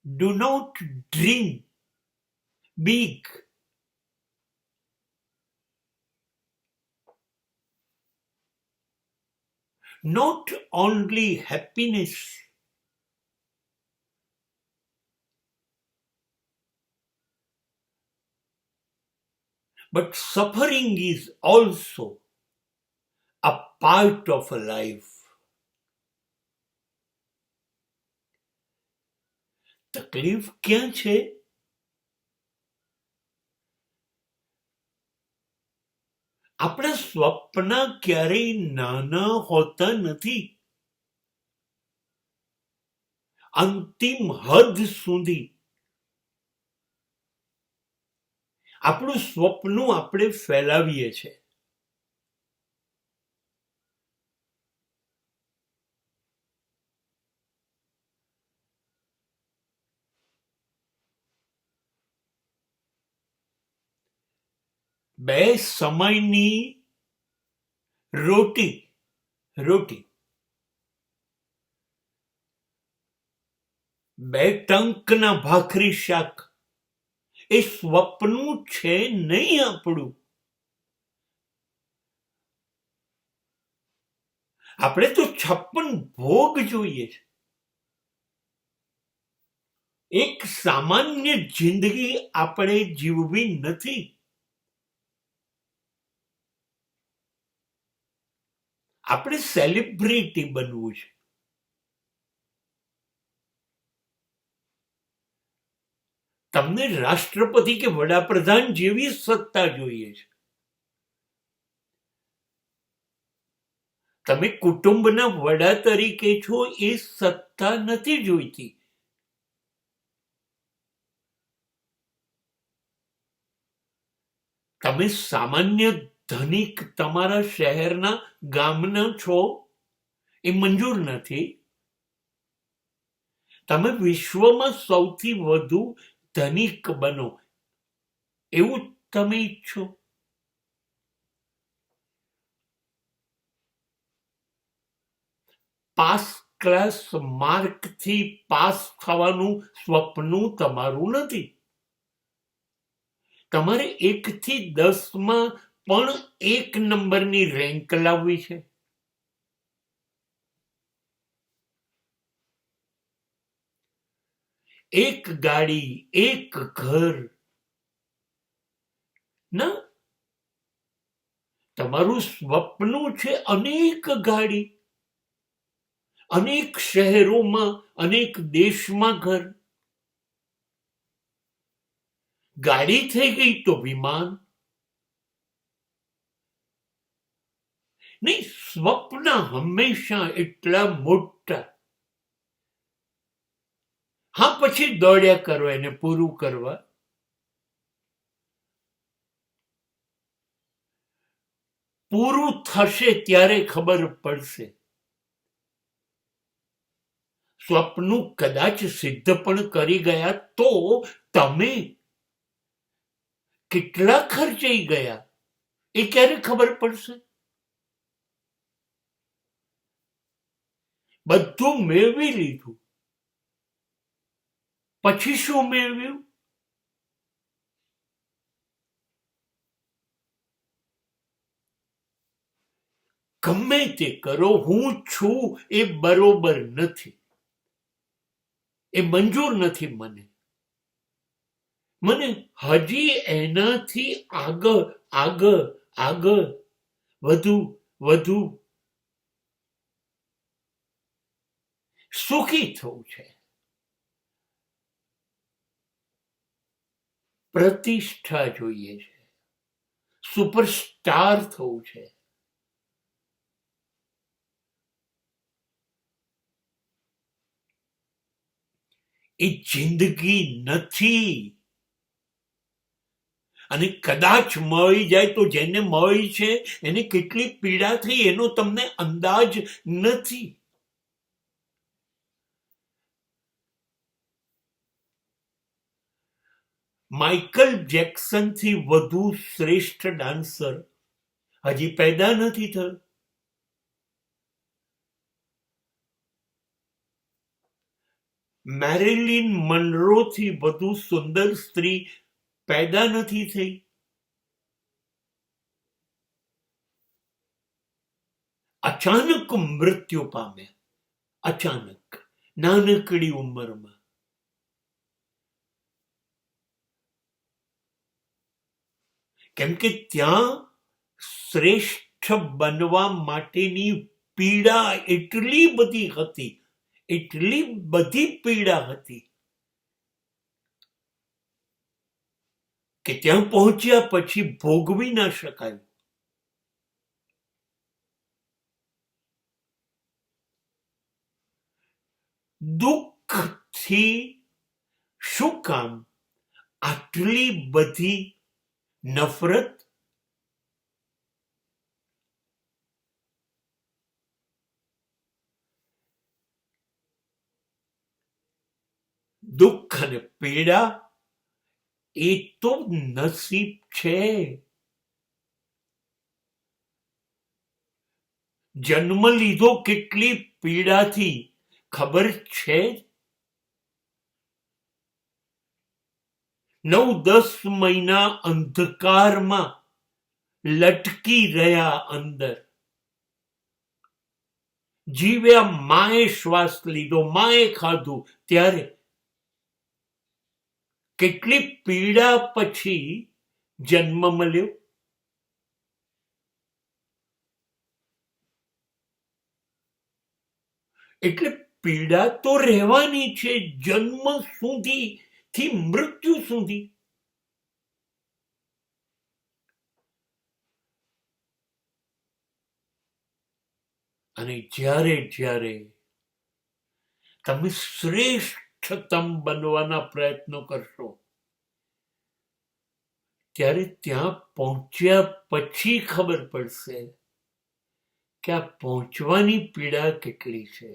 Do not dream big. Not only happiness, but suffering is also a part of a life. તકલીફ ક્યાં છે? આપણા સ્વપ્ન ક્યારેય નાના હોતા નથી. અંતિમ હદ સુધી આપણું સ્વપ્ન આપણે ફેલાવીએ છીએ. બે સમયની રોટી બે ટંકના ભાખરી શાક એ સ્વપ્ન છે નહીં આપણું. આપણે તો 56 ભોગ જોઈએ છે. એક સામાન્ય જિંદગી આપણે જીવવી નથી. આપણે સેલિબ્રિટી બનવું છે. તમને રાષ્ટ્રપતિ કે વડાપ્રધાન જેવી સત્તા જોઈએ છે. તમે કુટુંબના વડા તરીકે છો એ સત્તા નથી જોઈતી. તમે સામાન્ય ધનિક તમારા શહેરના ગામના છો એ મંજૂર નથી. તમે વિશ્વમાં સૌથી વધુ ધનિક બનો એવું તમે ઈચ્છો. પાસ ક્લાસ માર્કથી પાસ થવાનું સ્વપ્ન તમારું નથી. તમારે 1 થી 10 પણ 1 નંબરની રેન્ક લાવવી છે. એક ગાડી, એક ઘર ના, તમારું સ્વપ્ન છે અનેક ગાડી, અનેક શહેરોમાં, અનેક દેશમાં ઘર. ગાડી થઈ ગઈ તો વિમાન નહીં. સ્વપ્ન હંમેશા એટલા મોટા. હા, પછી દોડ્યા કરો એને પૂરું કરવા. પૂરું થશે ત્યારે ખબર પડશે. સ્વપ્ન કદાચ સિદ્ધ પણ કરી ગયા તો તમે કેટલા ખર્ચાઈ ગયા એ ક્યારે ખબર પડશે. બધું મેળવી લીધું પછી શું મેળવ્યું? ગમે તે કરો, હું છું એ બરોબર નથી, એ મંજૂર નથી મને. મને હજી એનાથી આગળ વધુ સુખી થવું છે. પ્રતિષ્ઠા જોઈએ છે, સુપરસ્ટાર થવું છે. એ જિંદગી નથી. અને કદાચ મળી જાય તો જેને મળી છે એને કેટલી પીડા થઈ એનો તમને અંદાજ નથી. માઇકલ જેક્સનથી વધુ શ્રેષ્ઠ ડાન્સર હજી પેદા નથી થયો. મેરિલિન મનરોથી વધુ સુંદર સ્ત્રી પેદા નથી થઈ. અચાનક મૃત્યુ પામે, અચાનક, નાનકડી ઉંમરમાં. કેમ કે ત્યાં શ્રેષ્ઠ બનવા માટેની પીડા એટલી બધી હતી, એટલી બધી પીડા હતી કે ત્યાં પહોંચ્યા પછી ભોગવી ના શકાય. દુઃખથી શું કામ આટલી બધી નફરત? દુઃખ અને પીડા એ તો નસીબ છે. જન્મ લીધો કેટલી પીડાથી ખબર છે? 9-10 મહિના અંધકારમાં લટકી રહ્યા અંદર. જીવ્યા, માએ શ્વાસ લીધો, માએ ખાધું, ત્યારે કેટલી પીડા પછી જન્મ મળ્યો. એટલે પીડા તો રહેવાની છે જન્મ સુધી થી મૃત્યુ સુધી. અને જ્યારે જ્યારે તમે શ્રેષ્ઠતમ બનવાના પ્રયત્નો કરશો, ત્યારે ત્યાં પહોંચ્યા પછી ખબર પડશે કે આ પહોંચવાની પીડા કેટલી છે.